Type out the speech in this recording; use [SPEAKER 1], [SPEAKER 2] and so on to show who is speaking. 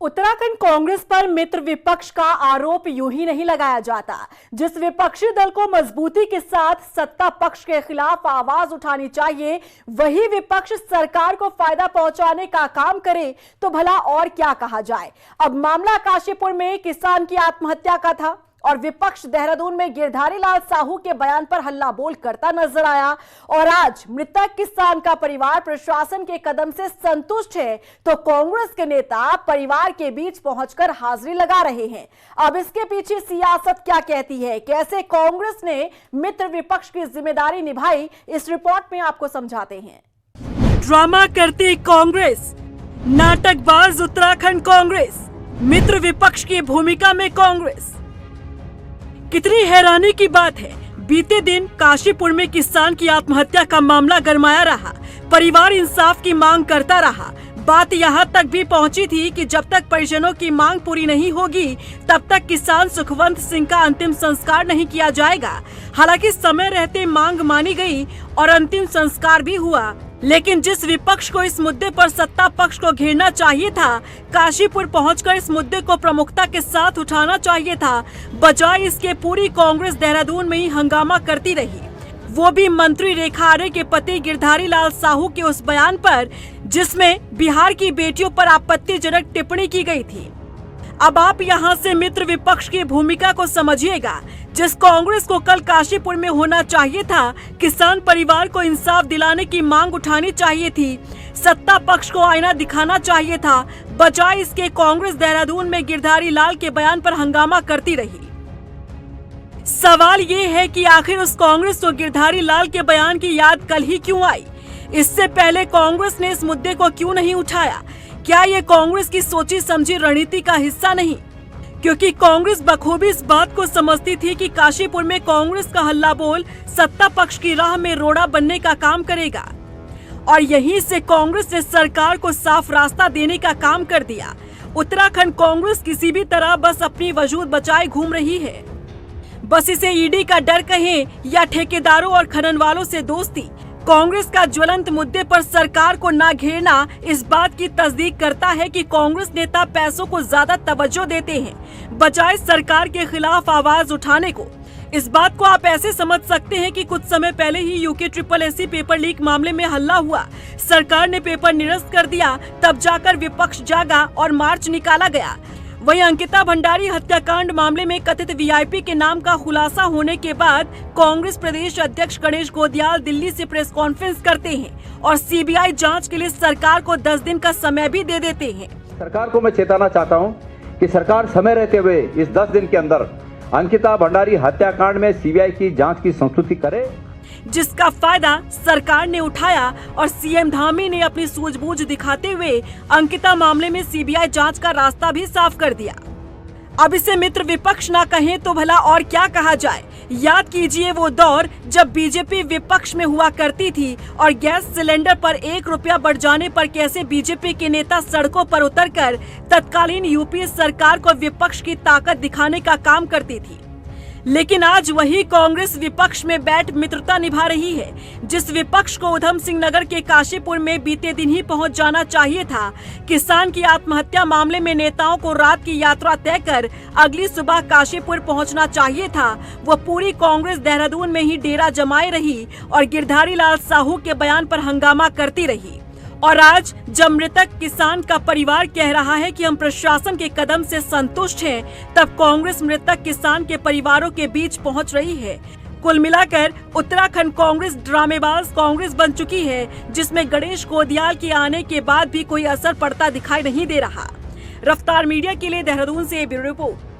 [SPEAKER 1] उत्तराखंड कांग्रेस पर मित्र विपक्ष का आरोप यूं ही नहीं लगाया जाता। जिस विपक्षी दल को मजबूती के साथ सत्ता पक्ष के खिलाफ आवाज उठानी चाहिए, वही विपक्ष सरकार को फायदा पहुंचाने का काम करे तो भला और क्या कहा जाए। अब मामला काशीपुर में किसान की आत्महत्या का था और विपक्ष देहरादून में गिरधारी लाल साहू के बयान पर हल्ला बोल करता नजर आया। और आज मृतक किसान का परिवार प्रशासन के कदम से संतुष्ट है तो कांग्रेस के नेता परिवार के बीच पहुंचकर हाजिरी लगा रहे हैं। अब इसके पीछे सियासत क्या कहती है, कैसे कांग्रेस ने मित्र विपक्ष की जिम्मेदारी निभाई, इस रिपोर्ट में आपको समझाते हैं।
[SPEAKER 2] ड्रामा करती कांग्रेस, नाटकबाज उत्तराखंड कांग्रेस, मित्र विपक्ष की भूमिका में कांग्रेस। कितनी हैरानी की बात है, बीते दिन काशीपुर में किसान की आत्महत्या का मामला गरमाया रहा। परिवार इंसाफ की मांग करता रहा। बात यहाँ तक भी पहुँची थी कि जब तक परिजनों की मांग पूरी नहीं होगी तब तक किसान सुखवंत सिंह का अंतिम संस्कार नहीं किया जाएगा। हालांकि समय रहते मांग मानी गई और अंतिम संस्कार भी हुआ, लेकिन जिस विपक्ष को इस मुद्दे पर सत्ता पक्ष को घेरना चाहिए था, काशीपुर पहुंचकर इस मुद्दे को प्रमुखता के साथ उठाना चाहिए था, बजाय इसके पूरी कांग्रेस देहरादून में ही हंगामा करती रही। वो भी मंत्री रेखा आर्य के पति गिरधारी लाल साहू के उस बयान पर जिसमें बिहार की बेटियों पर आपत्तिजनक टिप्पणी की गई थी। अब आप यहाँ से मित्र विपक्ष की भूमिका को समझिएगा। जिस कांग्रेस को कल काशीपुर में होना चाहिए था, किसान परिवार को इंसाफ दिलाने की मांग उठानी चाहिए थी, सत्ता पक्ष को आईना दिखाना चाहिए था, बजाय इसके कांग्रेस देहरादून में गिरधारी लाल के बयान पर हंगामा करती रही। सवाल ये है कि आखिर उस कांग्रेस को गिरधारी लाल के बयान की याद कल ही क्यों आई? इससे पहले कांग्रेस ने इस मुद्दे को क्यों नहीं उठाया? क्या ये कांग्रेस की सोची समझी रणनीति का हिस्सा नहीं? क्योंकि कांग्रेस बखूबी इस बात को समझती थी कि काशीपुर में कांग्रेस का हल्ला बोल सत्ता पक्ष की राह में रोड़ा बनने का काम करेगा और यहीं से कांग्रेस ने सरकार को साफ रास्ता देने का काम कर दिया। उत्तराखंड कांग्रेस किसी भी तरह बस अपनी वजूद बचाए घूम रही है। बस इसे ईडी का डर कहें या ठेकेदारों और खनन वालों से दोस्ती, कांग्रेस का ज्वलंत मुद्दे पर सरकार को ना घेरना इस बात की तस्दीक करता है कि कांग्रेस नेता पैसों को ज्यादा तवज्जो देते हैं बजाय सरकार के खिलाफ आवाज उठाने को। इस बात को आप ऐसे समझ सकते हैं कि कुछ समय पहले ही यूके SSSC पेपर लीक मामले में हल्ला हुआ, सरकार ने पेपर निरस्त कर दिया, तब जाकर विपक्ष जागा और मार्च निकाला गया। वहीं अंकिता भंडारी हत्याकांड मामले में कथित VIP के नाम का खुलासा होने के बाद कांग्रेस प्रदेश अध्यक्ष गणेश गोदियाल दिल्ली से प्रेस कॉन्फ्रेंस करते हैं और CBI जांच के लिए सरकार को 10 दिन का समय भी दे देते हैं।
[SPEAKER 3] सरकार को मैं चेताना चाहता हूं कि सरकार समय रहते हुए इस 10 दिन के अंदर अंकिता भंडारी हत्याकांड में CBI की जाँच की संस्तुति करे,
[SPEAKER 2] जिसका फायदा सरकार ने उठाया और CM धामी ने अपनी सूझबूझ दिखाते हुए अंकिता मामले में CBI जांच का रास्ता भी साफ कर दिया। अब इसे मित्र विपक्ष ना कहें तो भला और क्या कहा जाए। याद कीजिए वो दौर जब बीजेपी विपक्ष में हुआ करती थी और गैस सिलेंडर पर 1 रुपया बढ़ जाने पर कैसे बीजेपी के नेता सड़कों पर उतरकर तत्कालीन यूपीए सरकार को विपक्ष की ताकत दिखाने का काम करती थी। लेकिन आज वही कांग्रेस विपक्ष में बैठ मित्रता निभा रही है। जिस विपक्ष को उधम सिंह नगर के काशीपुर में बीते दिन ही पहुंच जाना चाहिए था, किसान की आत्महत्या मामले में नेताओं को रात की यात्रा तय कर अगली सुबह काशीपुर पहुंचना चाहिए था, वो पूरी कांग्रेस देहरादून में ही डेरा जमाए रही और गिरधारी लाल साहू के बयान पर हंगामा करती रही। और आज जब मृतक किसान का परिवार कह रहा है कि हम प्रशासन के कदम से संतुष्ट हैं, तब कांग्रेस मृतक किसान के परिवारों के बीच पहुंच रही है। कुल मिलाकर उत्तराखंड कांग्रेस ड्रामेबाज कांग्रेस बन चुकी है, जिसमें गणेश गोदियाल के आने के बाद भी कोई असर पड़ता दिखाई नहीं दे रहा। रफ्तार मीडिया के लिए देहरादून से ब्यूरो रिपोर्ट।